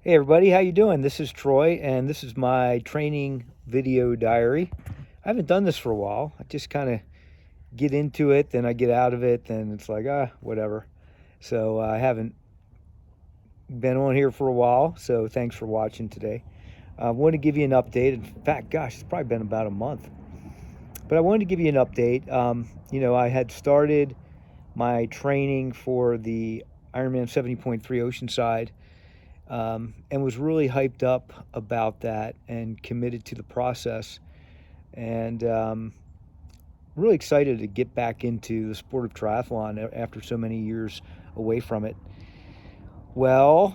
Hey everybody, how you doing? This is Troy, and this is my training video diary. I haven't done this for a while. I just kind of get into it, then I get out of it, then it's like whatever. So I haven't been on here for a while. So thanks for watching today. I want to give you an update. In fact, gosh, it's probably been about a month, but I wanted to give you an update. I had started my training for the Ironman 70.3 Oceanside, and was really hyped up about that and committed to the process, and really excited to get back into the sport of triathlon after so many years away from it. Well,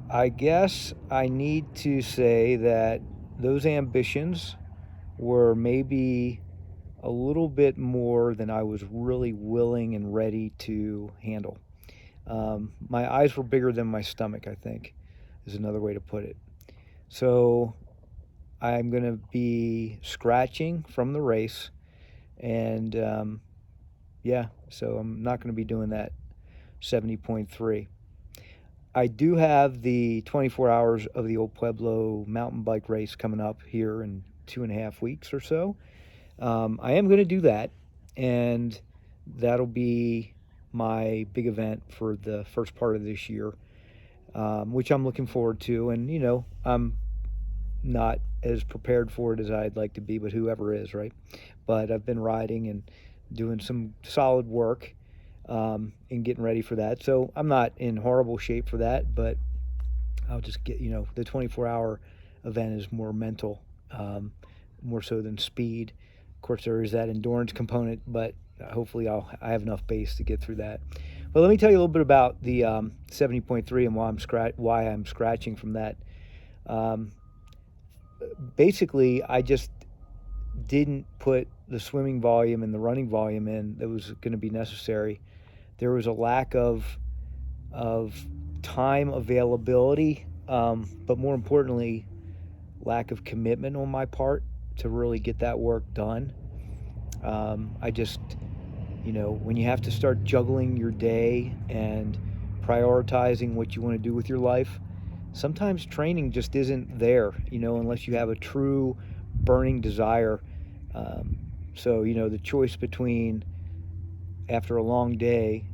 I guess I need to say that those ambitions were maybe a little bit more than I was really willing and ready to handle. My eyes were bigger than my stomach, I think, is another way to put it. So I'm going to be scratching from the race. And yeah, so I'm not going to be doing that 70.3. I do have the 24 hours of the Old Pueblo mountain bike race coming up here in 2.5 weeks or so. I am going to do that, and that'll be my big event for the first part of this year, which I'm looking forward to. And, I'm not as prepared for it as I'd like to be, but whoever is, right? But I've been riding and doing some solid work, and getting ready for that. So I'm not in horrible shape for that, but I'll just get, the 24-hour event is more mental, more so than speed. Of course, there is that endurance component, but hopefully I have enough base to get through that. But let me tell you a little bit about the 70.3 and why I'm scratching from that. Um, Basically, I just didn't put the swimming volume and the running volume in that was going to be necessary. There was a lack of time availability, but more importantly, lack of commitment on my part to really get that work done. I just, when you have to start juggling your day and prioritizing what you want to do with your life, sometimes training just isn't there, unless you have a true burning desire. Um, so, the choice between, after a long day,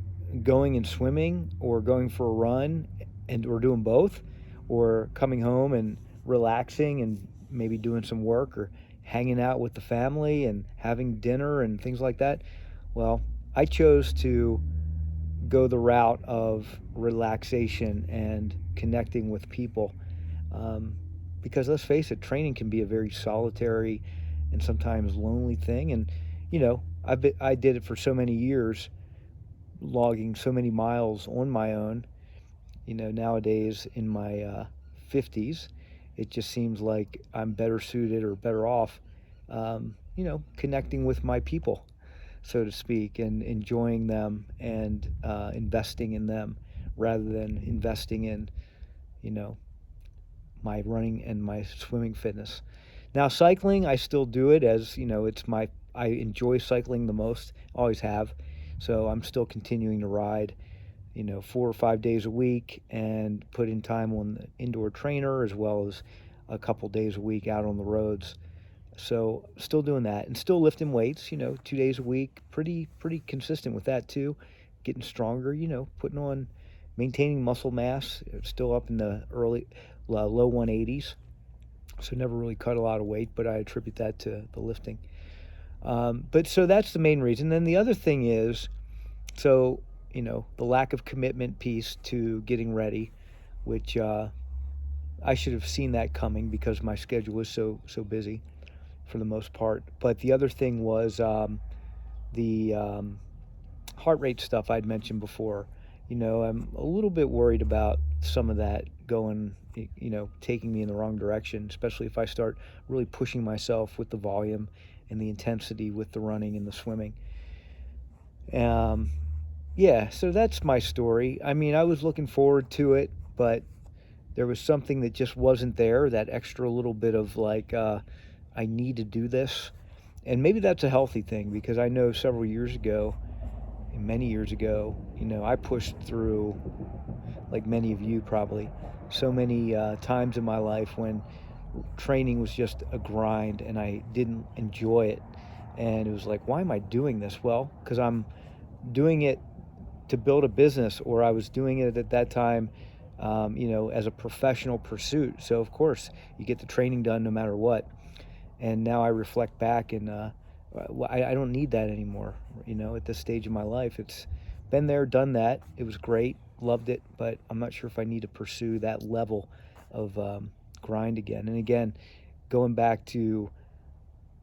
going and swimming or going for a run and or doing both, or coming home and relaxing and maybe doing some work or hanging out with the family and having dinner and things like that. Well, I chose to go the route of relaxation and connecting with people. Um, because let's face it, training can be a very solitary and sometimes lonely thing. And, I did it for so many years, logging so many miles on my own. Nowadays in my 50s, it just seems like I'm better suited or better off, connecting with my people, so to speak, and enjoying them and investing in them rather than investing in, you know, my running and my swimming fitness. Now, cycling, I still do it as, I enjoy cycling the most, always have. So I'm still continuing to ride, 4 or 5 days a week and put in time on the indoor trainer as well as a couple days a week out on the roads. So still doing that and still lifting weights, 2 days a week, pretty consistent with that too. Getting stronger, putting on, maintaining muscle mass, still up in the low 180s. So never really cut a lot of weight, but I attribute that to the lifting. But so that's the main reason. Then the other thing is, so, the lack of commitment piece to getting ready, which I should have seen that coming because my schedule was so busy for the most part. But the other thing was the heart rate stuff I'd mentioned before. I'm a little bit worried about some of that going, taking me in the wrong direction, especially if I start really pushing myself with the volume and the intensity with the running and the swimming. Um, yeah, so that's my story. I mean, I was looking forward to it, but there was something that just wasn't there, that extra little bit of like, I need to do this. And maybe that's a healthy thing because I know several years ago, many years ago, I pushed through, like many of you probably, so many times in my life when training was just a grind and I didn't enjoy it. And it was like, why am I doing this? Well, because I'm doing it to build a business, or I was doing it at that time, as a professional pursuit. So of course you get the training done no matter what. And now I reflect back, and I don't need that anymore. At this stage of my life, it's been there, done that. It was great, loved it, but I'm not sure if I need to pursue that level of grind again. And again, going back to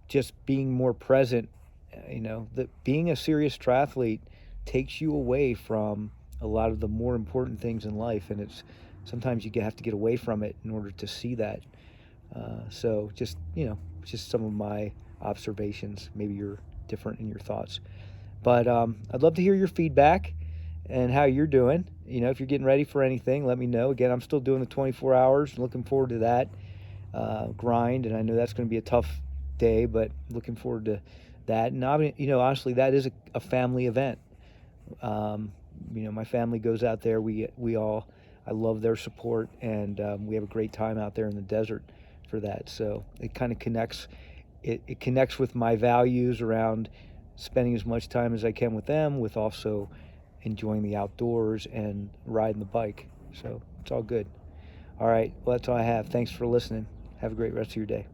just being more present, that being a serious triathlete takes you away from a lot of the more important things in life, and it's sometimes you have to get away from it in order to see that. So just some of my observations. Maybe you're different in your thoughts, but I'd love to hear your feedback and how you're doing. If you're getting ready for anything, let me know. Again, I'm still doing the 24 hours. Looking forward to that grind, and I know that's going to be a tough day, but looking forward to that. And honestly, that is a family event. My family goes out there. We all, I love their support, and we have a great time out there in the desert for that. So it kind of connects. It connects with my values around spending as much time as I can with them, with also enjoying the outdoors and riding the bike. So it's all good. All right, well, that's all I have. Thanks for listening. Have a great rest of your day.